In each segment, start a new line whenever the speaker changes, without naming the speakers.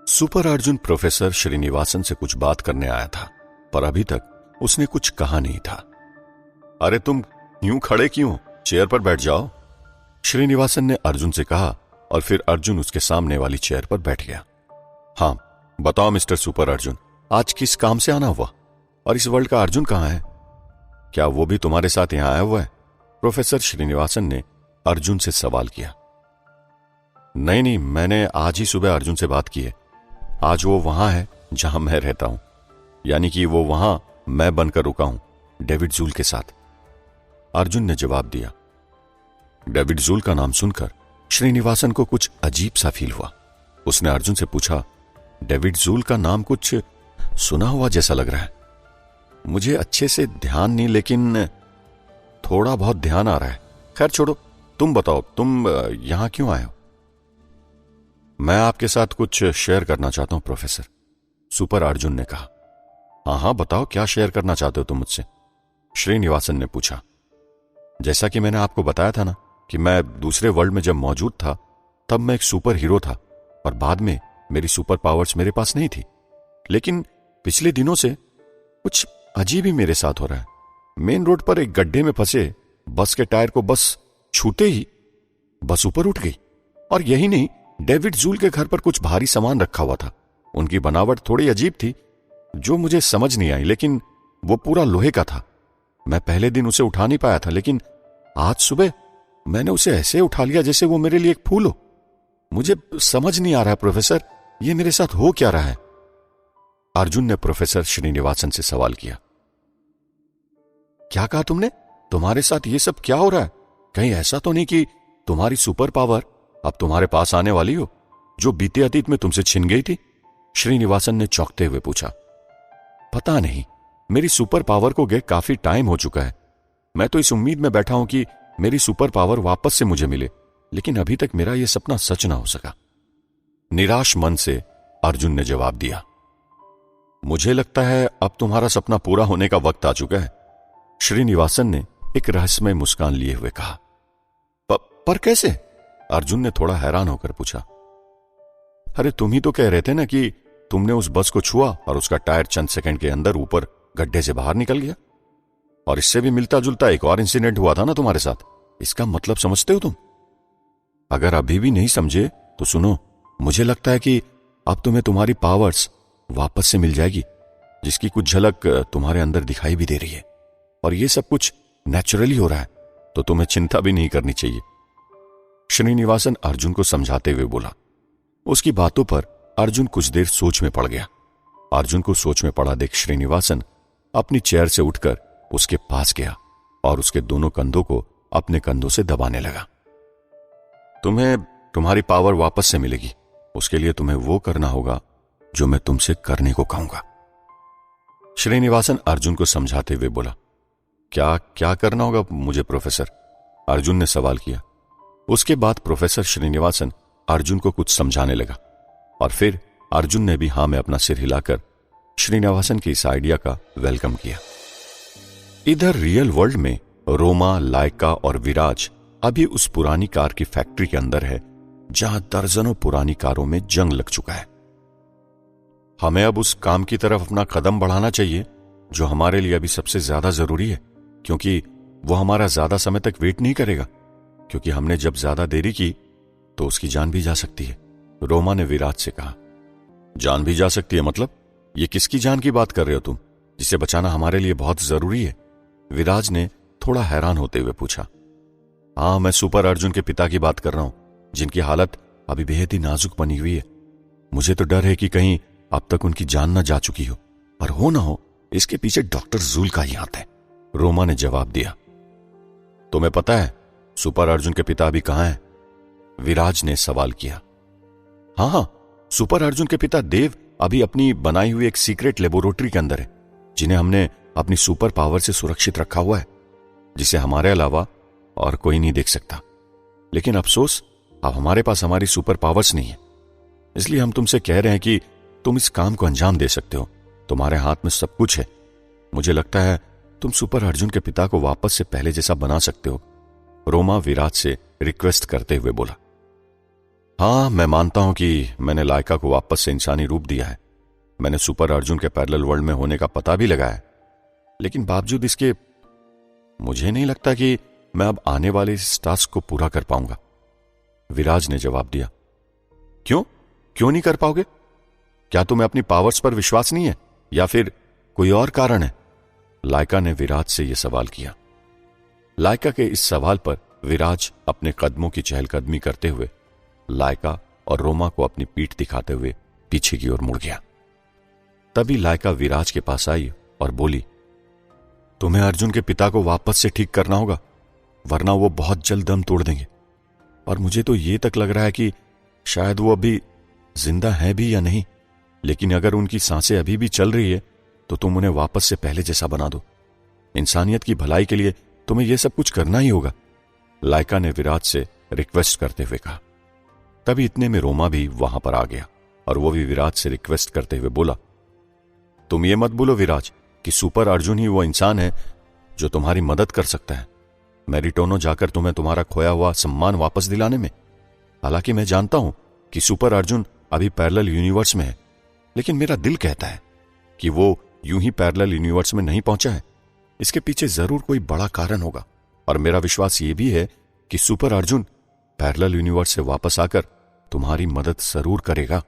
Super Arjun professor Srinivasan से कुछ बात करने आया था, पर अभी तक उसने कुछ कहा नहीं था। अरे तुम यूं खड़े क्यों? चेयर पर बैठ जाओ, श्रीनिवासन ने अर्जुन से कहा और फिर अर्जुन उसके सामने वाली चेयर पर बैठ गया। हाँ बताओ मिस्टर सुपर अर्जुन, आज किस काम से आना हुआ? और इस वर्ल्ड का अर्जुन कहां है? क्या वो भी तुम्हारे साथ यहां आया हुआ है? प्रोफेसर श्रीनिवासन ने अर्जुन से सवाल किया। नहीं, मैंने आज ही सुबह अर्जुन से बात की है। आज वो वहां है जहां मैं रहता हूं, यानी कि वो वहां मैं बनकर रुका हूं, डेविड जूल के साथ, अर्जुन ने जवाब दिया। डेविड जूल का नाम सुनकर श्रीनिवासन को कुछ अजीब सा फील हुआ। उसने अर्जुन से पूछा, डेविड जूल का नाम कुछ सुना हुआ जैसा लग रहा है। मुझे अच्छे से ध्यान नहीं, लेकिन थोड़ा बहुत ध्यान आ रहा है। खैर छोड़ो, तुम बताओ, तुम यहां क्यों आए हो? मैं आपके साथ कुछ शेयर करना चाहता हूं प्रोफेसर, सुपर अर्जुन ने कहा। हाँ बताओ, क्या शेयर करना चाहते हो तुम मुझसे? श्रीनिवासन ने पूछा। जैसा कि मैंने आपको बताया था ना कि मैं दूसरे वर्ल्ड में जब मौजूद था तब मैं एक सुपर हीरो था और बाद में मेरी सुपर पावर्स मेरे पास नहीं थी। लेकिन पिछले दिनों से कुछ अजीब ही मेरे साथ हो रहा है। मेन रोड पर एक गड्ढे में फंसे बस के टायर को बस छूते ही बस ऊपर उठ गई। और यही नहीं, डेविड जूल के घर पर कुछ भारी सामान रखा हुआ था। उनकी बनावट थोड़ी अजीब थी जो मुझे समझ नहीं आई, लेकिन वो पूरा लोहे का था। मैं पहले दिन उसे उठा नहीं पाया था, लेकिन आज सुबह मैंने उसे ऐसे उठा लिया जैसे वो मेरे लिए एक फूल हो। मुझे समझ नहीं आ रहा है प्रोफेसर, ये मेरे साथ हो क्या रहा है? अर्जुन ने प्रोफेसर श्रीनिवासन से सवाल किया। क्या कहा तुमने? तुम्हारे साथ ये सब क्या हो रहा है? कहीं ऐसा तो नहीं कि तुम्हारी सुपर पावर अब तुम्हारे पास आने वाली हो, जो बीते अतीत में तुमसे छिन गई थी? श्रीनिवासन ने चौंकते हुए पूछा। पता नहीं, मेरी सुपर पावर को गए काफी टाइम हो चुका है। मैं तो इस उम्मीद में बैठा हूं कि मेरी सुपर पावर वापस से मुझे मिले, लेकिन अभी तक मेरा यह सपना सच ना हो सका। निराश मन से अर्जुन ने जवाब दिया। मुझे लगता है अब तुम्हारा सपना पूरा होने का वक्त आ चुका है, श्रीनिवासन ने एक रहस्यमय मुस्कान लिए हुए कहा। पर कैसे? अर्जुन ने थोड़ा हैरान होकर पूछा। अरे तुम ही तो कह रहे थे ना कि तुमने उस बस को छुआ और उसका टायर चंद सेकंड के अंदर ऊपर गड्ढे से बाहर निकल गया। और इससे भी मिलता जुलता एक और इंसिडेंट हुआ था ना तुम्हारे साथ। इसका मतलब समझते हो तुम? अगर अभी भी नहीं समझे तो सुनो, मुझे लगता है कि अब तुम्हें तुम्हारी पावर्स वापस से मिल जाएगी, जिसकी कुछ झलक तुम्हारे अंदर दिखाई भी दे रही है। और ये सब कुछ नेचुरली हो रहा है, तो तुम्हें चिंता भी नहीं करनी चाहिए, श्रीनिवासन अर्जुन को समझाते हुए बोला। उसकी बातों पर अर्जुन कुछ देर सोच में पड़ गया। अर्जुन को सोच में पड़ा देख श्रीनिवासन अपनी चेयर से उठकर उसके पास गया और उसके दोनों कंधों को अपने कंधों से दबाने लगा। तुम्हें तुम्हारी पावर वापस से मिलेगी, उसके लिए तुम्हें वो करना होगा जो मैं तुमसे करने को कहूंगा, श्रीनिवासन अर्जुन को समझाते हुए बोला। क्या करना होगा मुझे प्रोफेसर? अर्जुन ने सवाल किया। उसके बाद प्रोफेसर श्रीनिवासन अर्जुन को कुछ समझाने लगा और फिर अर्जुन ने भी हां में अपना सिर हिलाकर श्रीनिवासन की इस आइडिया का वेलकम किया। इधर रियल वर्ल्ड में रोमा, लाइका और विराज अभी उस पुरानी कार की फैक्ट्री के अंदर है जहां दर्जनों पुरानी कारों में जंग लग चुका है। हमें अब उस काम की तरफ अपना कदम बढ़ाना चाहिए जो हमारे लिए अभी सबसे ज्यादा जरूरी है, क्योंकि वो हमारा ज्यादा समय तक वेट नहीं करेगा, क्योंकि हमने जब ज्यादा देरी की तो उसकी जान भी जा सकती है, रोमा ने विराज से कहा। जान भी जा सकती है मतलब? ये किसकी जान की बात कर रहे हो तुम, जिसे बचाना हमारे लिए बहुत जरूरी है? विराज ने थोड़ा हैरान होते हुए पूछा। हाँ, मैं सुपर अर्जुन के पिता की बात कर रहा हूं, जिनकी हालत अभी बेहद ही नाजुक बनी हुई है। मुझे तो डर है कि कहीं अब तक उनकी जान न जा चुकी हो, और हो ना हो इसके पीछे डॉक्टर जूल का ही हाथ है, रोमा ने जवाब दिया। तुम्हें पता है सुपर अर्जुन के पिता अभी कहां हैं? विराज ने सवाल किया। हाँ, सुपर अर्जुन के पिता देव अभी अपनी बनाई हुई एक सीक्रेट लेबोरेटरी के अंदर है, जिन्हें हमने अपनी सुपर पावर से सुरक्षित रखा हुआ है, जिसे हमारे अलावा और कोई नहीं देख सकता। लेकिन अफसोस, अब हमारे पास हमारी सुपर पावर्स नहीं है, इसलिए हम तुमसे कह रहे हैं कि तुम इस काम को अंजाम दे सकते हो। तुम्हारे हाथ में सब कुछ है। मुझे लगता है तुम सुपर अर्जुन के पिता को वापस से पहले जैसा बना सकते हो, रोमा विराज से रिक्वेस्ट करते हुए बोला। हाँ, मैं मानता हूं कि मैंने लाइका को वापस से इंसानी रूप दिया है। मैंने सुपर अर्जुन के पैरेलल वर्ल्ड में होने का पता भी लगाया, लेकिन बावजूद इसके मुझे नहीं लगता कि मैं अब आने वाले इस टास्क को पूरा कर पाऊंगा। विराज ने जवाब दिया। क्यों क्यों नहीं कर पाओगे? क्या तुम्हें अपनी पावर्स पर विश्वास नहीं है या फिर कोई और कारण है? लाइका ने विराज से यह सवाल किया। लाइका के इस सवाल पर विराज अपने कदमों की चहलकदमी करते हुए लाइका और रोमा को अपनी पीठ दिखाते हुए पीछे की ओर मुड़ गया। तभी लाइका विराज के पास आई और बोली, तुम्हें अर्जुन के पिता को वापस से ठीक करना होगा, वरना वो बहुत जल्द दम तोड़ देंगे। और मुझे तो ये तक लग रहा है कि शायद वो अभी जिंदा है भी या नहीं, लेकिन अगर उनकी सांसें अभी भी चल रही है तो तुम उन्हें वापस से पहले जैसा बना दो। इंसानियत की भलाई के लिए तुम्हें यह सब कुछ करना ही होगा, लाइका ने विराज से रिक्वेस्ट करते हुए कहा। तभी इतने में रोमा भी वहां पर आ गया और वो भी विराज से रिक्वेस्ट करते हुए बोला, तुम ये मत बोलो विराज कि सुपर अर्जुन ही वो इंसान है जो तुम्हारी मदद कर सकता है मैरिटोनो जाकर तुम्हें तुम्हारा खोया हुआ सम्मान वापस दिलाने में। हालांकि मैं जानता हूं कि सुपर अर्जुन अभी पैरेलल यूनिवर्स में है, लेकिन मेरा दिल कहता है कि वो यूं ही पैरेलल यूनिवर्स में नहीं पहुंचा है। इसके पीछे जरूर कोई बड़ा कारण होगा और मेरा विश्वास ये भी है कि सुपर अर्जुन पैरेलल यूनिवर्स से वापस आकर तुम्हारी मदद जरूर करेगा।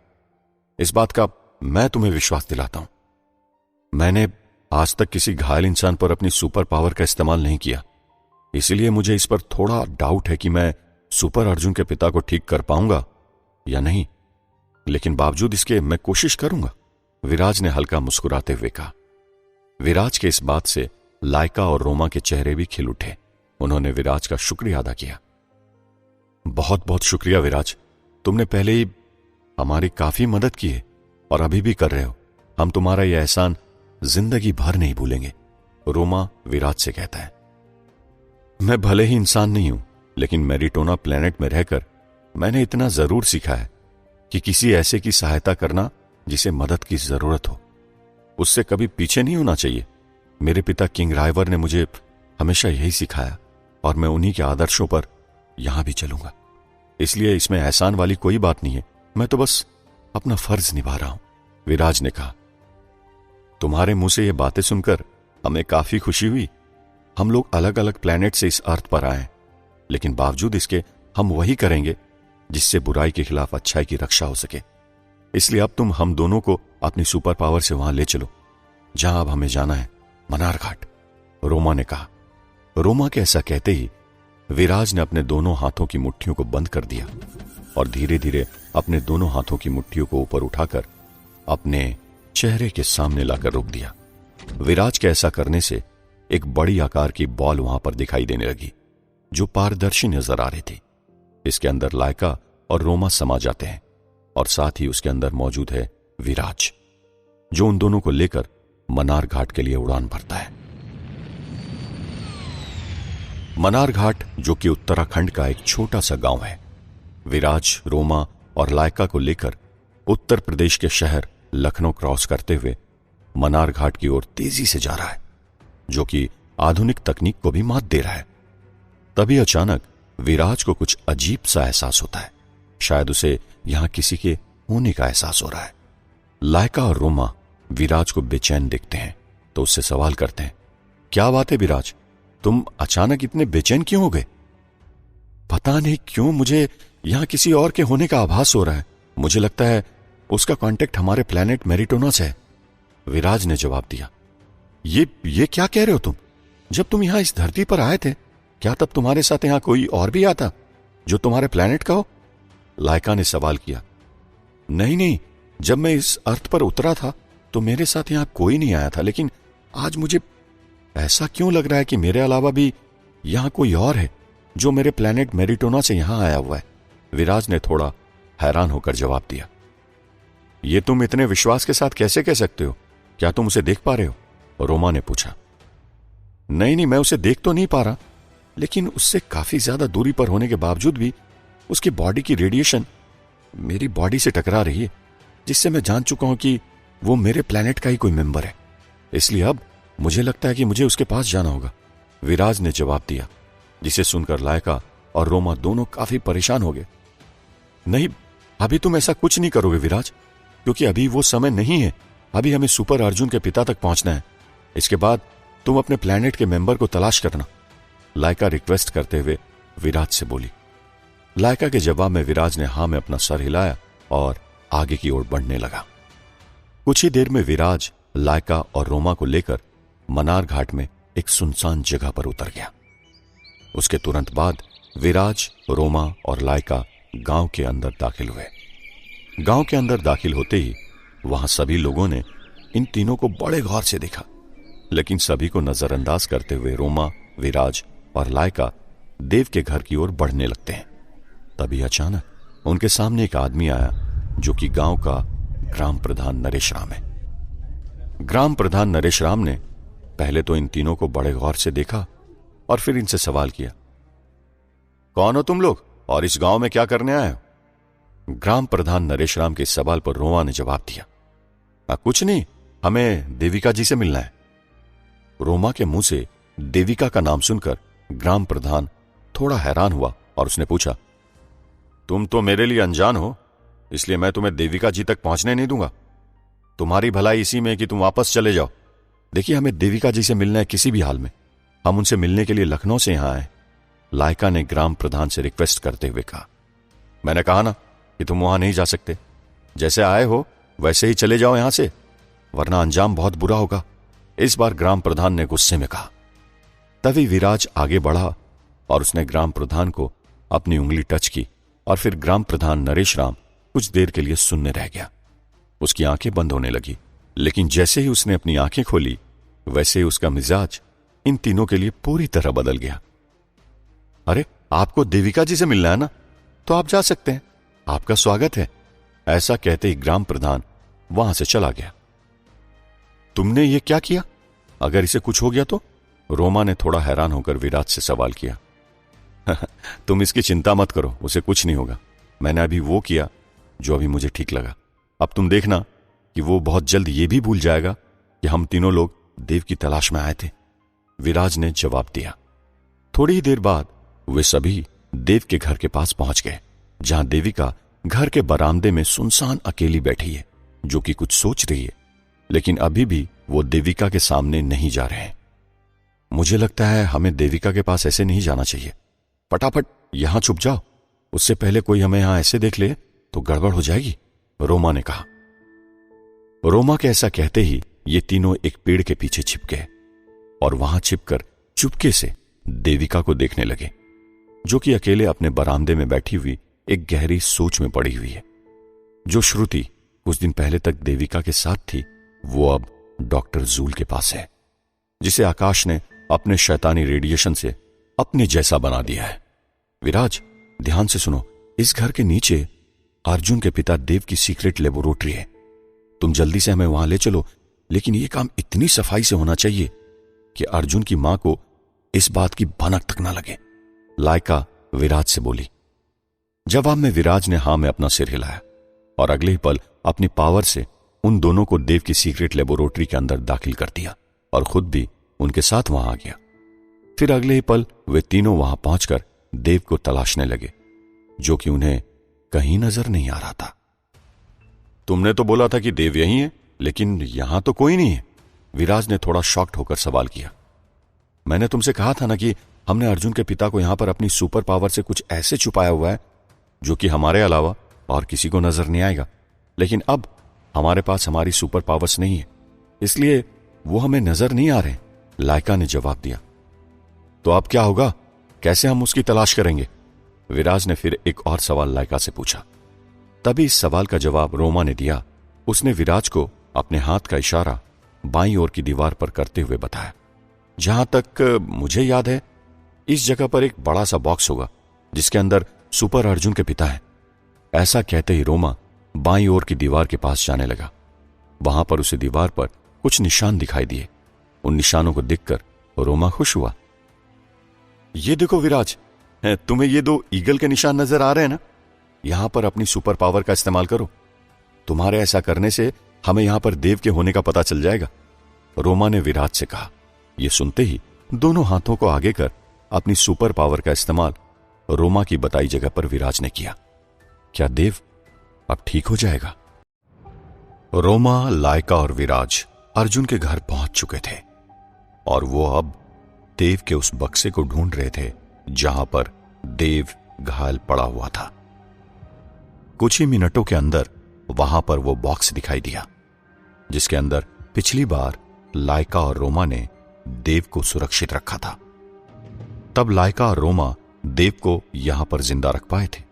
इस बात का मैं तुम्हें विश्वास दिलाता हूं। मैंने आज तक किसी घायल इंसान पर अपनी सुपर पावर का इस्तेमाल नहीं किया, इसलिए मुझे इस पर थोड़ा डाउट है कि मैं सुपर अर्जुन के पिता को ठीक कर पाऊंगा या नहीं, लेकिन बावजूद इसके मैं कोशिश करूंगा, विराज ने हल्का मुस्कुराते हुए कहा। विराज के इस बात से लाइका और रोमा के चेहरे भी खिल उठे। उन्होंने विराज का शुक्रिया अदा किया। बहुत बहुत शुक्रिया विराज, तुमने पहले ही हमारी काफी मदद की है और अभी भी कर रहे हो। हम तुम्हारा यह एहसान जिंदगी भर नहीं भूलेंगे, रोमा विराज से कहता है। मैं भले ही इंसान नहीं हूं, लेकिन मैरिटोना प्लेनेट में रहकर मैंने इतना जरूर सीखा है कि किसी ऐसे की सहायता करना जिसे मदद की जरूरत हो, उससे कभी पीछे नहीं होना चाहिए। मेरे पिता किंग रायवर ने मुझे हमेशा यही सिखाया और मैं उन्हीं के आदर्शों पर यहां भी चलूंगा। इसलिए इसमें एहसान वाली कोई बात नहीं है, मैं तो बस अपना फर्ज निभा रहा हूं, विराज ने कहा। तुम्हारे मुंह से ये बातें सुनकर हमें काफी खुशी हुई। हम लोग अलग अलग प्लेनेट से इस अर्थ पर आए, लेकिन बावजूद इसके हम वही करेंगे जिससे बुराई के खिलाफ अच्छाई की रक्षा हो सके। इसलिए अब तुम हम दोनों को अपनी सुपर पावर से वहां ले चलो जहां अब हमें जाना है, मनार घाट, रोमा ने कहा। रोमा के ऐसा कहते ही विराज ने अपने दोनों हाथों की मुट्ठियों को बंद कर दिया और धीरे धीरे अपने दोनों हाथों की मुट्ठियों को ऊपर उठाकर अपने चेहरे के सामने लाकर रोक दिया। विराज के ऐसा करने से एक बड़ी आकार की बॉल वहां पर दिखाई देने लगी जो पारदर्शी नजर आ रही थी। इसके अंदर लाइका और रोमा समा जाते हैं और साथ ही उसके अंदर मौजूद है विराज, जो उन दोनों को लेकर मनार घाट के लिए उड़ान भरता है। मनार घाट जो कि उत्तराखंड का एक छोटा सा गांव है, विराज, रोमा और लाइका को लेकर उत्तर प्रदेश के शहर लखनऊ क्रॉस करते हुए मनार घाट की ओर तेजी से जा रहा है, जो कि आधुनिक तकनीक को भी मात दे रहा है। तभी अचानक विराज को कुछ अजीब सा एहसास होता है। शायद उसे यहां किसी के होने का एहसास हो रहा है। लाइका और रोमा विराज को बेचैन देखते हैं तो उससे सवाल करते हैं, क्या बात है विराज, तुम अचानक इतने बेचैन क्यों हो गए? पता नहीं क्यों मुझे यहां किसी और के होने का आभास हो रहा है। मुझे लगता है उसका कांटेक्ट हमारे प्लेनेट मैरिटोना से है, विराज ने जवाब दिया। ये क्या कह रहे हो तुम? जब तुम यहां इस धरती पर आए थे, क्या तब तुम्हारे साथ यहां कोई और भी आता जो तुम्हारे प्लेनेट का हो? लाइका ने सवाल किया। नहीं, जब मैं इस अर्थ पर उतरा था तो मेरे साथ यहां कोई नहीं आया था, लेकिन आज मुझे ऐसा क्यों लग रहा है कि मेरे अलावा भी यहां कोई और है जो मेरे प्लेनेट मैरिटोना से यहां आया हुआ है, विराज ने थोड़ा हैरान होकर जवाब दिया। ये तुम इतने विश्वास के साथ कैसे कह सकते हो? क्या तुम उसे देख पा रहे हो? रोमा ने पूछा। नहीं, मैं उसे देख तो नहीं पा रहा, लेकिन उससे काफी ज्यादा दूरी पर होने के बावजूद भी उसकी बॉडी की रेडिएशन मेरी बॉडी से टकरा रही है, जिससे मैं जान चुका हूं कि वो मेरे प्लेनेट का ही कोई मेंबर है। इसलिए अब मुझे लगता है कि मुझे उसके पास जाना होगा, विराज ने जवाब दिया, जिसे सुनकर लाइका और रोमा दोनों काफी परेशान हो गए। नहीं, अभी तुम ऐसा कुछ नहीं करोगे विराज, क्योंकि अभी वो समय नहीं है। अभी हमें सुपर अर्जुन के पिता तक पहुंचना है। इसके बाद तुम अपने प्लेनेट के मेंबर को तलाश करना, लाइका रिक्वेस्ट करते हुए विराज से बोली। लाइका के जवाब में विराज ने हां में अपना सर हिलाया और आगे की ओर बढ़ने लगा। कुछ ही देर में विराज लाइका और रोमा को लेकर मनार घाट में एक सुनसान जगह पर उतर गया। उसके तुरंत बाद विराज, रोमा और लाइका गांव के अंदर दाखिल हुए। गांव के अंदर दाखिल होते ही वहां सभी लोगों ने इन तीनों को बड़े गौर से देखा, लेकिन सभी को नजरअंदाज करते हुए रोमा, विराज और लाइका देव के घर की ओर बढ़ने लगते हैं। तभी अचानक उनके सामने एक आदमी आया जो कि गांव का ग्राम प्रधान नरेश राम है। ग्राम प्रधान नरेश राम ने पहले तो इन तीनों को बड़े गौर से देखा और फिर इनसे सवाल किया, कौन हो तुम लोग और इस गांव में क्या करने आए हो? ग्राम प्रधान नरेश राम के सवाल पर रोमा ने जवाब दिया, कुछ नहीं, हमें देविका जी से मिलना है। रोमा के मुंह से देविका का नाम सुनकर ग्राम प्रधान थोड़ा हैरान हुआ और उसने पूछा, तुम तो मेरे लिए अनजान हो, इसलिए मैं तुम्हें देविका जी तक पहुंचने नहीं दूंगा। तुम्हारी भलाई इसी में कि तुम वापस चले जाओ। देखिए, हमें देविका जी से मिलना है किसी भी हाल में। हम उनसे मिलने के लिए लखनऊ से यहां आए। लाइका ने ग्राम प्रधान से रिक्वेस्ट करते हुए कहा, मैंने कहा ना कि तुम वहां नहीं जा सकते। जैसे आए हो वैसे ही चले जाओ यहां से, वरना अंजाम बहुत बुरा होगा। इस बार ग्राम प्रधान ने गुस्से में कहा। तभी विराज आगे बढ़ा और उसने ग्राम प्रधान को अपनी उंगली टच की और फिर ग्राम प्रधान नरेश राम कुछ देर के लिए सुनने रह गया। उसकी आंखें बंद होने लगी, लेकिन जैसे ही उसने अपनी आंखें खोली वैसे ही उसका मिजाज इन तीनों के लिए पूरी तरह बदल गया। अरे, आपको देविका जी से मिलना है ना, तो आप जा सकते हैं, आपका स्वागत है। ऐसा कहते ही ग्राम प्रधान वहां से चला गया। तुमने ये क्या किया? अगर इसे कुछ हो गया तो? रोमा ने थोड़ा हैरान होकर विराज से सवाल किया। तुम इसकी चिंता मत करो, उसे कुछ नहीं होगा। मैंने अभी वो किया जो अभी मुझे ठीक लगा। अब तुम देखना कि वो बहुत जल्द ये भी भूल जाएगा कि हम तीनों लोग देव की तलाश में आए थे, विराज ने जवाब दिया। थोड़ी ही देर बाद वे सभी देव के घर के पास पहुंच गए, जहां देविका घर के बरामदे में सुनसान अकेली बैठी है, जो कि कुछ सोच रही है, लेकिन अभी भी वो देविका के सामने नहीं जा रहे हैं। मुझे लगता है हमें देविका के पास ऐसे नहीं जाना चाहिए। फटाफट यहां छुप जाओ, उससे पहले कोई हमें यहां ऐसे देख ले तो गड़बड़ हो जाएगी, रोमा ने कहा। रोमा के ऐसा कहते ही ये तीनों एक पेड़ के पीछे छिप गए और वहां छिपकर चुपके से देविका को देखने लगे, जो कि अकेले अपने बरामदे में बैठी हुई एक गहरी सोच में पड़ी हुई है। जो श्रुति कुछ दिन पहले तक देविका के साथ थी, वो अब डॉक्टर जूल के पास है, जिसे आकाश ने अपने शैतानी रेडिएशन से अपने जैसा बना दिया है। विराज, ध्यान से सुनो, इस घर के नीचे अर्जुन के पिता देव की सीक्रेट लेबोरेटरी है। तुम जल्दी से हमें वहां ले चलो, लेकिन यह काम इतनी सफाई से होना चाहिए कि अर्जुन की मां को इस बात की भनक तक ना लगे, लाइका विराज से बोली। जवाब में विराज ने हां में अपना सिर हिलाया और अगले ही पल अपनी पावर से उन दोनों को देव की सीक्रेट लेबोरेटरी के अंदर दाखिल कर दिया और खुद भी उनके साथ वहां आ गया। फिर अगले ही पल वे तीनों वहां पहुंचकर देव को तलाशने लगे, जो कि उन्हें कहीं नजर नहीं आ रहा था। तुमने तो बोला था कि देव यहीं है, लेकिन यहां तो कोई नहीं है, विराज ने थोड़ा शॉक्ड होकर सवाल किया। मैंने तुमसे कहा था ना कि हमने अर्जुन के पिता को यहां पर अपनी सुपर पावर से कुछ ऐसे छुपाया हुआ है जो कि हमारे अलावा और किसी को नजर नहीं आएगा, लेकिन अब हमारे पास हमारी सुपर पावर्स नहीं है, इसलिए वो हमें नजर नहीं आ रहे, लाइका ने जवाब दिया। तो अब क्या होगा? कैसे हम उसकी तलाश करेंगे? विराज ने फिर एक और सवाल लाइका से पूछा। तभी इस सवाल का जवाब रोमा ने दिया। उसने विराज को अपने हाथ का इशारा बाईं ओर की दीवार पर करते हुए बताया। जहां तक मुझे याद है, इस जगह पर एक बड़ा सा बॉक्स होगा जिसके अंदर सुपर अर्जुन के पिता हैं। ऐसा कहते ही रोमा बाईं ओर की दीवार के पास जाने लगा। वहां पर उसे दीवार पर कुछ निशान दिखाई दिए। उन निशानों को देखकर रोमा खुश हुआ। ये देखो विराज, तुम्हें ये 2 ईगल के निशान नजर आ रहे हैं ना? यहां पर अपनी सुपर पावर का इस्तेमाल करो। तुम्हारे ऐसा करने से हमें यहां पर देव के होने का पता चल जाएगा, रोमा ने विराज से कहा। यह सुनते ही दोनों हाथों को आगे कर अपनी सुपर पावर का इस्तेमाल रोमा की बताई जगह पर विराज ने किया। क्या देव अब ठीक हो जाएगा? रोमा, लाइका और विराज अर्जुन के घर पहुंच चुके थे और वो अब देव के उस बक्से को ढूंढ रहे थे जहां पर देव घायल पड़ा हुआ था। कुछ ही मिनटों के अंदर वहां पर वो बॉक्स दिखाई दिया जिसके अंदर पिछली बार लाइका और रोमा ने देव को सुरक्षित रखा था। तब लाइका और रोमा देव को यहां पर जिंदा रख पाए थे,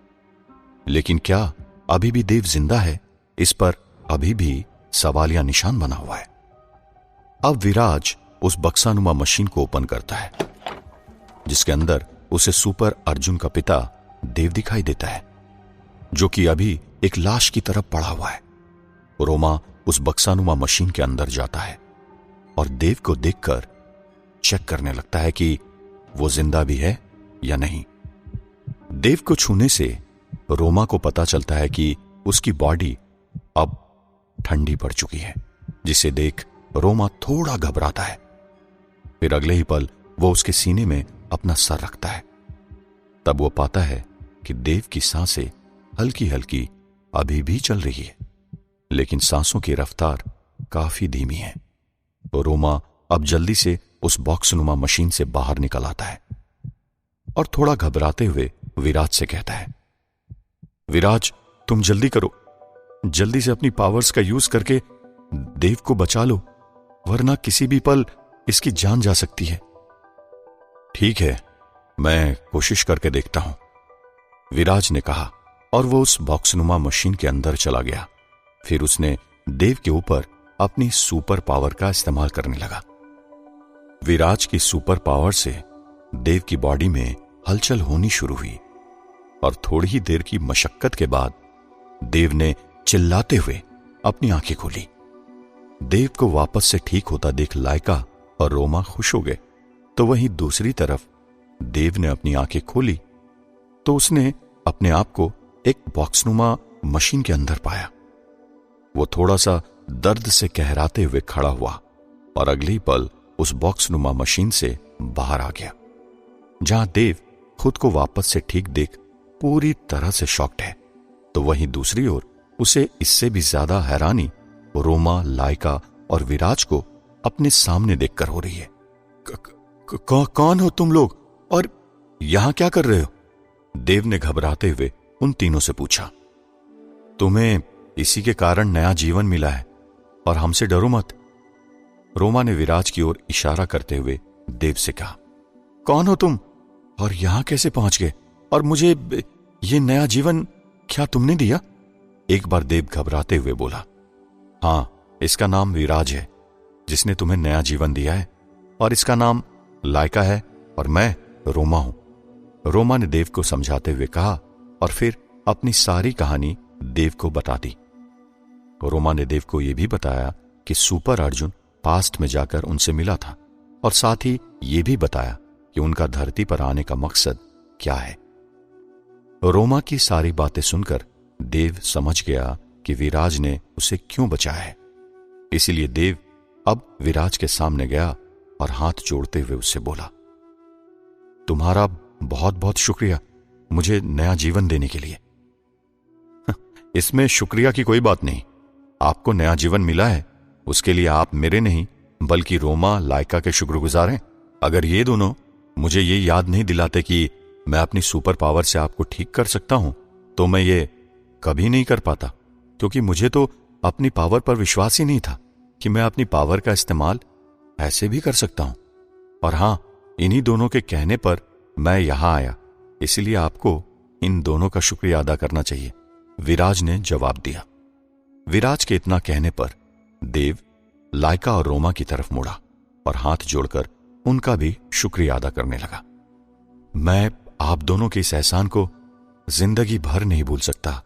लेकिन क्या अभी भी देव जिंदा है? इस पर अभी भी सवालिया निशान बना हुआ है। अब विराज उस बक्सानुमा मशीन को ओपन करता है जिसके अंदर उसे सुपर अर्जुन का पिता देव दिखाई देता है, जो कि अभी एक लाश की तरफ पड़ा हुआ है। रोमा उस बक्सानुमा मशीन के अंदर जाता है और देव को देखकर चेक करने लगता है कि वो जिंदा भी है या नहीं। देव को छूने से रोमा को पता चलता है कि उसकी बॉडी अब ठंडी पड़ चुकी है, जिसे देख रोमा थोड़ा घबराता है। फिर अगले ही पल वो उसके सीने में अपना सर रखता है। तब वो पाता है कि देव की सांसें हल्की हल्की अभी भी चल रही है, लेकिन सांसों की रफ्तार काफी धीमी है। तो रोमा अब जल्दी से उस बॉक्सनुमा मशीन से बाहर निकल आता है और थोड़ा घबराते हुए विराज से कहता है, विराज तुम जल्दी करो, जल्दी से अपनी पावर्स का यूज करके देव को बचा लो, वरना किसी भी पल इसकी जान जा सकती है। ठीक है, मैं कोशिश करके देखता हूं, विराज ने कहा और वो उस बॉक्सनुमा मशीन के अंदर चला गया। फिर उसने देव के ऊपर अपनी सुपर पावर का इस्तेमाल करने लगा। विराज की सुपर पावर से देव की बॉडी में हलचल होनी शुरू हुई और थोड़ी ही देर की मशक्कत के बाद देव ने चिल्लाते हुए अपनी आंखें खोली। देव को वापस से ठीक होता देख लाइका और रोमा खुश हो गए, तो वहीं दूसरी तरफ देव ने अपनी आंखें खोली तो उसने अपने आप को एक बॉक्सनुमा मशीन के अंदर पाया। वो थोड़ा सा दर्द से कहराते हुए खड़ा हुआ और अगले ही पल उस बॉक्सनुमा मशीन से बाहर आ गया, जहां देव खुद को वापस से ठीक देख पूरी तरह से शॉक्ड है। तो वहीं दूसरी ओर उसे इससे भी ज्यादा हैरानी रोमा, लाइका और विराज को अपने सामने देखकर हो रही है। कौन हो तुम लोग और यहां क्या कर रहे हो? देव ने घबराते हुए उन तीनों से पूछा। तुम्हें इसी के कारण नया जीवन मिला है और हमसे डरो मत, रोमा ने विराज की ओर इशारा करते हुए देव से कहा। कौन हो तुम और यहां कैसे पहुंच गए, और मुझे ये नया जीवन क्या तुमने दिया? एक बार देव घबराते हुए बोला। हां, इसका नाम विराज है जिसने तुम्हें नया जीवन दिया है, और इसका नाम लाइका है और मैं रोमा हूं, रोमा ने देव को समझाते हुए कहा और फिर अपनी सारी कहानी देव को बता दी। रोमा ने देव को यह भी बताया कि सुपर अर्जुन पास्ट में जाकर उनसे मिला था और साथ ही यह भी बताया कि उनका धरती पर आने का मकसद क्या है। रोमा की सारी बातें सुनकर देव समझ गया कि विराज ने उसे क्यों बचाया है। इसीलिए देव अब विराज के सामने गया और हाथ जोड़ते हुए उससे बोला, तुम्हारा बहुत बहुत शुक्रिया मुझे नया जीवन देने के लिए। इसमें शुक्रिया की कोई बात नहीं, आपको नया जीवन मिला है उसके लिए आप मेरे नहीं बल्कि रोमा, लाइका के शुक्रगुजार हैं। अगर ये दोनों मुझे ये याद नहीं दिलाते कि मैं अपनी सुपर पावर से आपको ठीक कर सकता हूं तो मैं ये कभी नहीं कर पाता, क्योंकि मुझे तो अपनी पावर पर विश्वास ही नहीं था कि मैं अपनी पावर का इस्तेमाल ऐसे भी कर सकता हूं। और हां, इन्हीं दोनों के कहने पर मैं यहां आया, इसलिए आपको इन दोनों का शुक्रिया अदा करना चाहिए, विराज ने जवाब दिया। विराज के इतना कहने पर देव लाइका और रोमा की तरफ मुड़ा और हाथ जोड़कर उनका भी शुक्रिया अदा करने लगा। मैं आप दोनों के इस एहसान को जिंदगी भर नहीं भूल सकता,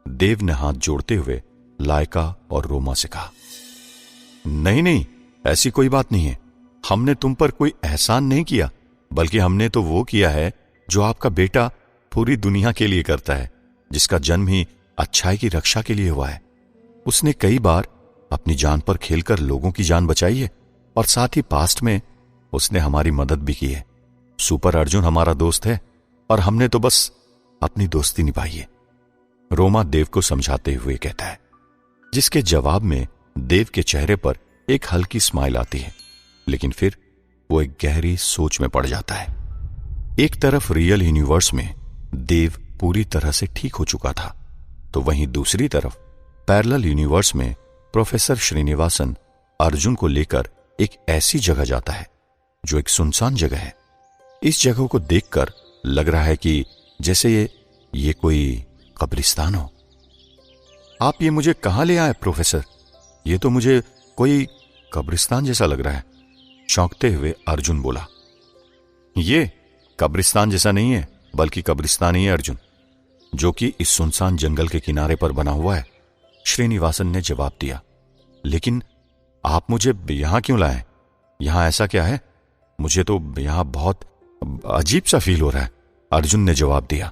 देव ने हाथ जोड़ते हुए लाइका और रोमा से कहा। नहीं नहीं, ऐसी कोई बात नहीं है, हमने तुम पर कोई एहसान नहीं किया, बल्कि हमने तो वो किया है जो आपका बेटा पूरी दुनिया के लिए करता है, जिसका जन्म ही अच्छाई की रक्षा के लिए हुआ है। उसने कई बार अपनी जान पर खेलकर लोगों की जान बचाई है और साथ ही पास्ट में उसने हमारी मदद भी की है। सुपर अर्जुन हमारा दोस्त है और हमने तो बस अपनी दोस्ती निभाई है। रोमा देव को समझाते हुए कहता है, जिसके जवाब में देव के चेहरे पर एक हल्की स्माइल आती है, लेकिन फिर वो एक गहरी सोच में पड़ जाता है। एक तरफ रियल यूनिवर्स में देव पूरी तरह से ठीक हो चुका था, तो वहीं दूसरी तरफ पैरेलल यूनिवर्स में प्रोफेसर श्रीनिवासन अर्जुन को लेकर एक ऐसी जगह जाता है जो एक सुनसान जगह है। इस जगह को देखकर लग रहा है कि जैसे ये कोई कब्रिस्तान हो। आप ये मुझे कहां ले आए प्रोफेसर? ये तो मुझे कोई कब्रिस्तान जैसा लग रहा है, चौंकते हुए अर्जुन बोला। ये कब्रिस्तान जैसा नहीं है, बल्कि कब्रिस्तान ही है अर्जुन, जो कि इस सुनसान जंगल के किनारे पर बना हुआ है, श्रीनिवासन ने जवाब दिया। लेकिन आप मुझे यहां क्यों लाए? यहां ऐसा क्या है? मुझे तो यहां बहुत अजीब सा फील हो रहा है, अर्जुन ने जवाब दिया।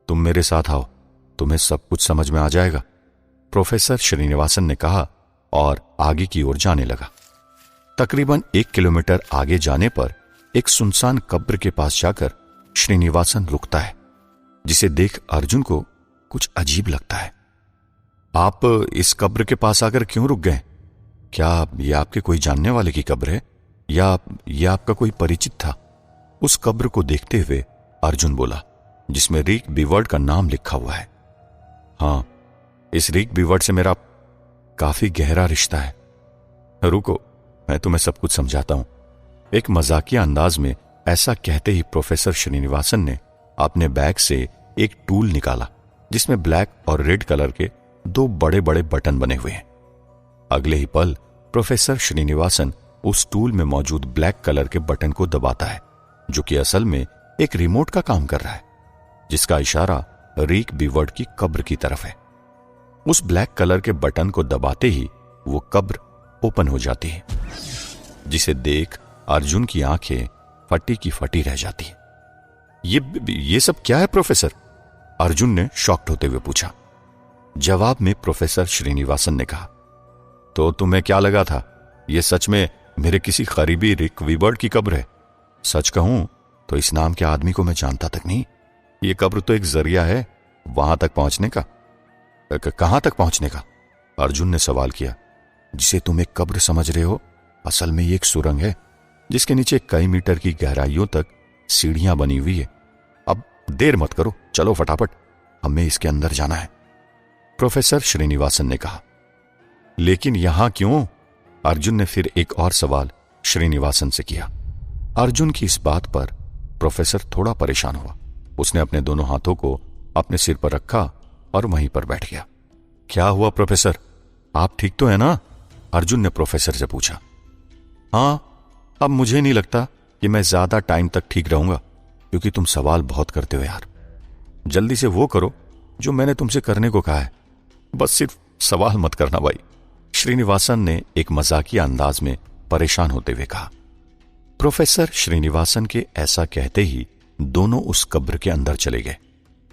तुम मेरे साथ आओ, तुम्हें सब कुछ समझ में आ जाएगा, प्रोफेसर श्रीनिवासन ने कहा और आगे की ओर जाने लगा। तकरीबन 1 किलोमीटर आगे जाने पर एक सुनसान कब्र के पास जाकर श्रीनिवासन रुकता है, जिसे देख अर्जुन को कुछ अजीब लगता है। आप इस कब्र के पास आकर क्यों रुक गए? क्या यह आपके कोई जानने वाले की कब्र है या यह आपका कोई परिचित था? उस कब्र को देखते हुए अर्जुन बोला, जिसमें रिक बीवर्ड का नाम लिखा हुआ है। हां, इस रिक बीवर्ड से मेरा काफी गहरा रिश्ता है। रुको, मैं तुम्हें सब कुछ समझाता हूं। एक मजाकिया अंदाज में ऐसा कहते ही प्रोफेसर श्रीनिवासन ने अपने बैग से एक टूल निकाला, जिसमें ब्लैक और रेड कलर के 2 बड़े बड़े बटन बने हुए हैं। अगले ही पल प्रोफेसर श्रीनिवासन उस टूल में मौजूद ब्लैक कलर के बटन को दबाता है, जो कि असल में एक रिमोट का काम कर रहा है, जिसका इशारा रिक बीवर्ड की कब्र की तरफ है। उस ब्लैक कलर के बटन को दबाते ही वो कब्र ओपन हो जाती है, जिसे देख अर्जुन की आंखें फटी की फटी रह जाती है। ये सब क्या है प्रोफेसर? अर्जुन ने शॉक्ड होते हुए पूछा। जवाब में प्रोफेसर श्रीनिवासन ने कहा, तो तुम्हें क्या लगा था, यह सच में मेरे किसी करीबी रिक बीवर्ड की कब्र है? सच कहूं तो इस नाम के आदमी को मैं जानता तक नहीं। यह कब्र तो एक जरिया है वहां तक पहुंचने का। कहां तक पहुंचने का? अर्जुन ने सवाल किया। जिसे तुम एक कब्र समझ रहे हो, असल में ये एक सुरंग है, जिसके नीचे कई मीटर की गहराइयों तक सीढ़ियां बनी हुई है। अब देर मत करो, चलो फटाफट, हमें इसके अंदर जाना है, प्रोफेसर श्रीनिवासन ने कहा। लेकिन यहां क्यों? अर्जुन ने फिर एक और सवाल श्रीनिवासन से किया। अर्जुन की इस बात पर प्रोफेसर थोड़ा परेशान हुआ। उसने अपने दोनों हाथों को अपने सिर पर रखा और वहीं पर बैठ गया। क्या हुआ प्रोफेसर, आप ठीक तो है ना? अर्जुन ने प्रोफेसर से पूछा। हां, अब मुझे नहीं लगता कि मैं ज्यादा टाइम तक ठीक रहूंगा, क्योंकि तुम सवाल बहुत करते हो यार। जल्दी से वो करो जो मैंने तुमसे करने को कहा है, बस सिर्फ सवाल मत करना भाई, श्रीनिवासन ने एक मजाकिया अंदाज में परेशान होते हुए कहा। प्रोफेसर श्रीनिवासन के ऐसा कहते ही दोनों उस कब्र के अंदर चले गए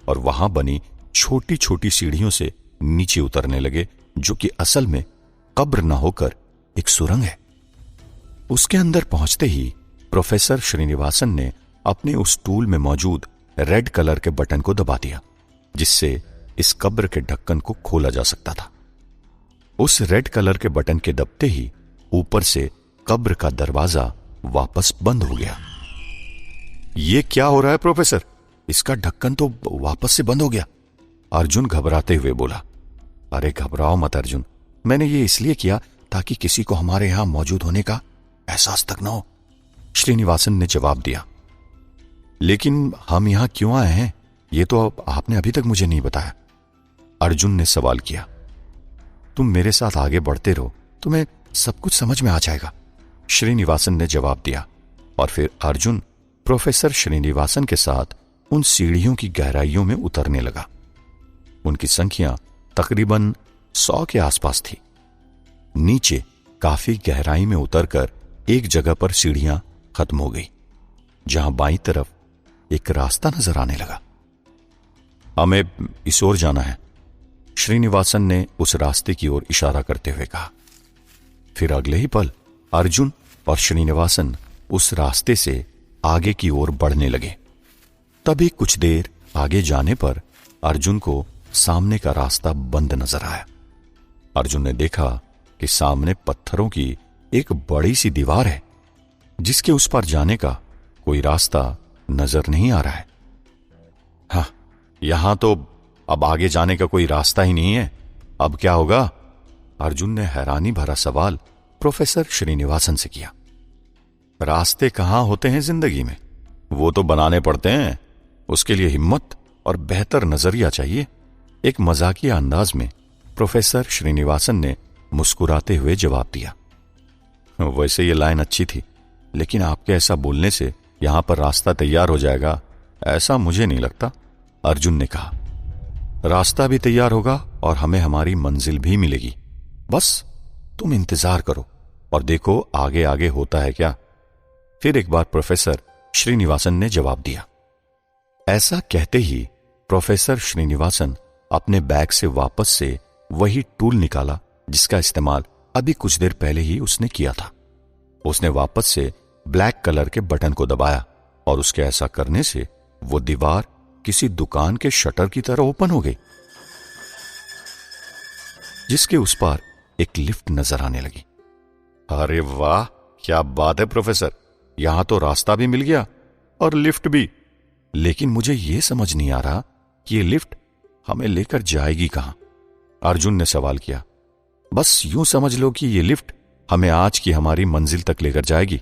और वहां बनी छोटी छोटी सीढ़ियों से नीचे उतरने लगे, जो कि असल में कब्र न होकर एक सुरंग है। उसके अंदर पहुंचते ही प्रोफेसर श्रीनिवासन ने अपने उस टूल में मौजूद रेड कलर के बटन को दबा दिया, जिससे इस कब्र के ढक्कन को खोला जा सकता था। उस रेड कलर के बटन के दबते ही ऊपर से कब्र का दरवाजा वापस बंद हो गया। ये क्या हो रहा है प्रोफेसर? इसका ढक्कन तो वापस से बंद हो गया, अर्जुन घबराते हुए बोला। अरे घबराओ मत अर्जुन, मैंने ये इसलिए किया ताकि किसी को हमारे यहां मौजूद होने का एहसास तक न हो, श्रीनिवासन ने जवाब दिया। लेकिन हम यहां क्यों आए हैं, ये तो आपने अभी तक मुझे नहीं बताया, अर्जुन ने सवाल किया। तुम मेरे साथ आगे बढ़ते रहो, तुम्हें सब कुछ समझ में आ जाएगा, श्रीनिवासन ने जवाब दिया। और फिर अर्जुन प्रोफेसर श्रीनिवासन के साथ उन सीढ़ियों की गहराइयों में उतरने लगा। उनकी संख्या तकरीबन 100 के आसपास थी। नीचे काफी गहराई में उतरकर एक जगह पर सीढ़ियां खत्म हो गई, जहां बाईं तरफ एक रास्ता नजर आने लगा। हमें इस ओर जाना है, श्रीनिवासन ने उस रास्ते की ओर इशारा करते हुए कहा। फिर अगले ही पल अर्जुन और श्रीनिवासन उस रास्ते से आगे की ओर बढ़ने लगे। तभी कुछ देर आगे जाने पर अर्जुन को सामने का रास्ता बंद नजर आया। अर्जुन ने देखा कि सामने पत्थरों की एक बड़ी सी दीवार है जिसके उस पार जाने का कोई रास्ता नजर नहीं आ रहा है। हाँ, यहां तो अब आगे जाने का कोई रास्ता ही नहीं है, अब क्या होगा? अर्जुन ने हैरानी भरा सवाल प्रोफेसर श्रीनिवासन से किया। रास्ते कहां होते हैं जिंदगी में, वो तो बनाने पड़ते हैं। उसके लिए हिम्मत और बेहतर नजरिया चाहिए। एक मजाकिया अंदाज में प्रोफेसर श्रीनिवासन ने मुस्कुराते हुए जवाब दिया। वैसे ये लाइन अच्छी थी, लेकिन आपके ऐसा बोलने से यहां पर रास्ता तैयार हो जाएगा ऐसा मुझे नहीं लगता। अर्जुन ने कहा, रास्ता भी तैयार होगा और हमें हमारी मंजिल भी मिलेगी। बस तुम इंतजार करो और देखो आगे आगे होता है क्या। फिर एक बार प्रोफेसर श्रीनिवासन ने जवाब दिया। ऐसा कहते ही प्रोफेसर श्रीनिवासन अपने बैग से वापस से वही टूल निकाला जिसका इस्तेमाल अभी कुछ देर पहले ही उसने किया था। उसने वापस से ब्लैक कलर के बटन को दबाया और उसके ऐसा करने से वो दीवार किसी दुकान के शटर की तरह ओपन हो गई, जिसके उस पार एक लिफ्ट नजर आने लगी। अरे वाह, क्या बात है प्रोफेसर, यहां तो रास्ता भी मिल गया और लिफ्ट भी। लेकिन मुझे यह समझ नहीं आ रहा कि ये लिफ्ट हमें लेकर जाएगी कहां? अर्जुन ने सवाल किया। बस यूं समझ लो कि ये लिफ्ट हमें आज की हमारी मंजिल तक लेकर जाएगी।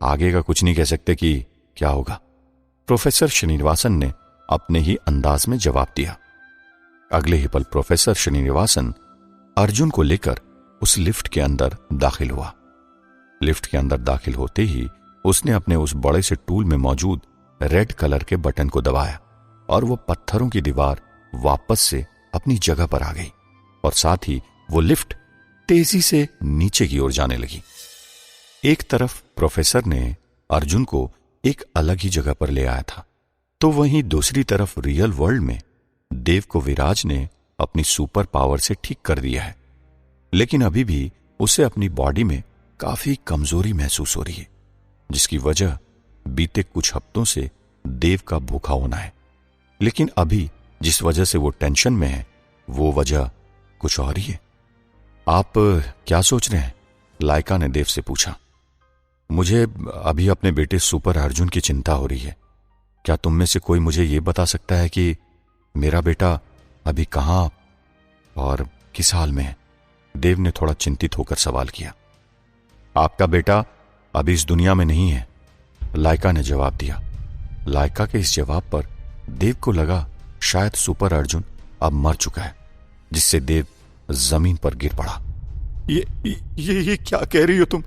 आगे का कुछ नहीं कह सकते कि क्या होगा। प्रोफेसर श्रीनिवासन ने अपने ही अंदाज में जवाब दिया। अगले ही पल प्रोफेसर श्रीनिवासन अर्जुन को लेकर उस लिफ्ट के अंदर दाखिल हुआ। लिफ्ट के अंदर दाखिल होते ही उसने अपने उस बड़े से टूल में मौजूद रेड कलर के बटन को दबाया और वो पत्थरों की दीवार वापस से अपनी जगह पर आ गई और साथ ही वो लिफ्ट तेजी से नीचे की ओर जाने लगी। एक तरफ प्रोफेसर ने अर्जुन को एक अलग ही जगह पर ले आया था, तो वहीं दूसरी तरफ रियल वर्ल्ड में देव को विराज ने अपनी सुपर पावर से ठीक कर दिया है। लेकिन अभी भी उसे अपनी बॉडी में काफी कमजोरी महसूस हो रही है, जिसकी वजह बीते कुछ हफ्तों से देव का भूखा होना है। लेकिन अभी जिस वजह से वो टेंशन में है वो वजह कुछ और ही है। आप क्या सोच रहे हैं? लाइका ने देव से पूछा। मुझे अभी अपने बेटे सुपर अर्जुन की चिंता हो रही है। क्या तुम में से कोई मुझे यह बता सकता है कि मेरा बेटा अभी कहां और किस हाल में है? देव ने थोड़ा चिंतित होकर सवाल किया। आपका बेटा अभी इस दुनिया में नहीं है, लाइका ने जवाब दिया। लाइका के इस जवाब पर देव को लगा शायद सुपर अर्जुन अब मर चुका है, जिससे देव जमीन पर गिर पड़ा। ये क्या कह रही हो तुम?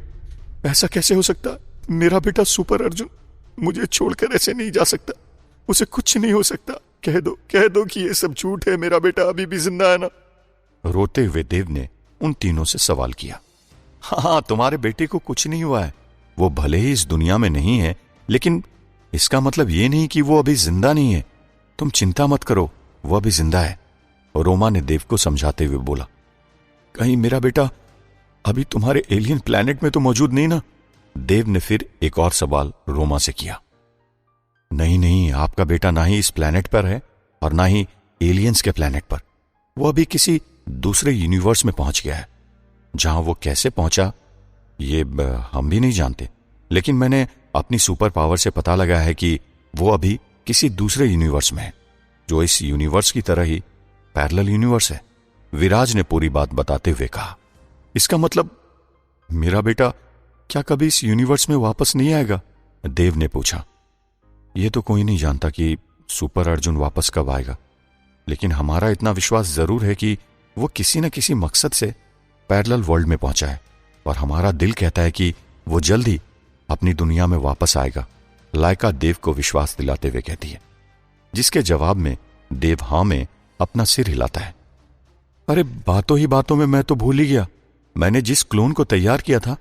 ऐसा कैसे हो सकता? मेरा बेटा सुपर अर्जुन मुझे छोड़कर ऐसे नहीं जा सकता। उसे कुछ नहीं हो सकता। कह दो कि ये सब झूठ है, मेरा बेटा अभी भी जिंदा है ना? रोते हुए देव ने उन तीनों से सवाल किया। हाँ, तुम्हारे बेटे को कुछ नहीं हुआ है। वो भले ही इस दुनिया में नहीं है, लेकिन इसका मतलब ये नहीं कि वो अभी जिंदा नहीं है। तुम चिंता मत करो, वो अभी जिंदा है। रोमा ने देव को समझाते हुए बोला। कहीं मेरा बेटा अभी तुम्हारे एलियन प्लैनेट में तो मौजूद नहीं ना? देव ने फिर एक और सवाल रोमा से किया। नहीं, आपका बेटा ना ही इस प्लैनेट पर है और ना ही एलियंस के प्लैनेट पर। वो अभी किसी दूसरे यूनिवर्स में पहुंच गया है। जहां वो कैसे पहुंचा ये हम भी नहीं जानते, लेकिन मैंने अपनी सुपर पावर से पता लगा है कि वो अभी किसी दूसरे यूनिवर्स में है, जो इस यूनिवर्स की तरह ही पैरेलल यूनिवर्स है। विराज ने पूरी बात बताते हुए कहा। इसका मतलब मेरा बेटा क्या कभी इस यूनिवर्स में वापस नहीं आएगा? देव ने पूछा। यह तो कोई नहीं जानता कि सुपर अर्जुन वापस कब आएगा, लेकिन हमारा इतना विश्वास जरूर है कि वो किसी न किसी मकसद से पैरेलल वर्ल्ड में पहुंचा है और हमारा दिल कहता है कि वो जल्द ही अपनी दुनिया में वापस आएगा। लाइका देव को विश्वास दिलाते हुए कहती है, जिसके जवाब में देव हां में अपना सिर हिलाता है। अरे बातों ही बातों में मैं तो भूल ही गया, मैंने जिस क्लोन को तैयार किया था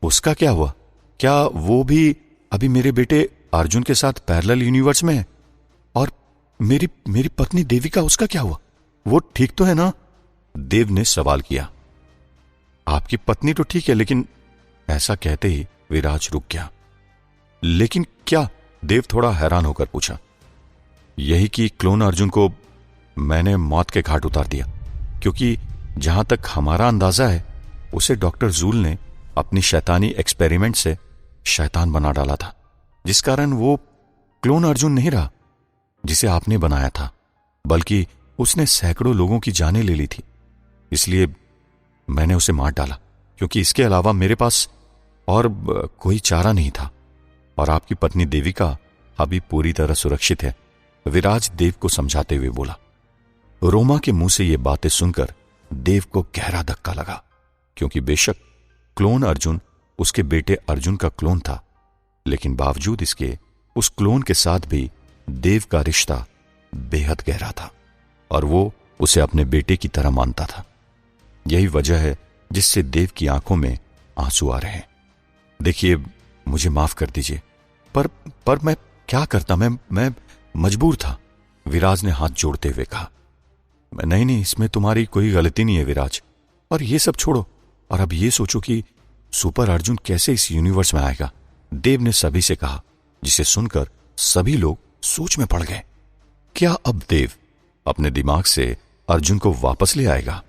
उसका क्या हुआ? क्या वो भी अभी मेरे बेटे अर्जुन के साथ पैरेलल यूनिवर्स में है? और मेरी पत्नी देविका, उसका क्या हुआ? वो ठीक तो है ना? देव ने सवाल किया। आपकी पत्नी तो ठीक है, लेकिन ऐसा कहते ही विराज रुक गया। लेकिन क्या? देव थोड़ा हैरान होकर पूछा। यही कि क्लोन अर्जुन को मैंने मौत के घाट उतार दिया, क्योंकि जहां तक हमारा अंदाजा है उसे डॉक्टर जूल ने अपनी शैतानी एक्सपेरिमेंट से शैतान बना डाला था, जिस कारण वो क्लोन अर्जुन नहीं रहा जिसे आपने बनाया था, बल्कि उसने सैकड़ों लोगों की जानें ले ली थी। इसलिए मैंने उसे मार डाला, क्योंकि इसके अलावा मेरे पास और कोई चारा नहीं था। और आपकी पत्नी देविका अभी पूरी तरह सुरक्षित है, विराज देव को समझाते हुए बोला। रोमा के मुंह से ये बातें सुनकर देव को गहरा धक्का लगा, क्योंकि बेशक क्लोन अर्जुन उसके बेटे अर्जुन का क्लोन था, लेकिन बावजूद इसके उस क्लोन के साथ भी देव का रिश्ता बेहद गहरा था और वो उसे अपने बेटे की तरह मानता था। यही वजह है जिससे देव की आंखों में आंसू आ रहे हैं। देखिए, मुझे माफ कर दीजिए, पर मैं क्या करता, मैं मजबूर था, विराज ने हाथ जोड़ते हुए कहा। नहीं, इसमें तुम्हारी कोई गलती नहीं है विराज, और ये सब छोड़ो और अब ये सोचो कि सुपर अर्जुन कैसे इस यूनिवर्स में आएगा, देव ने सभी से कहा, जिसे सुनकर सभी लोग सोच में पड़ गए। क्या अब देव अपने दिमाग से अर्जुन को वापस ले आएगा?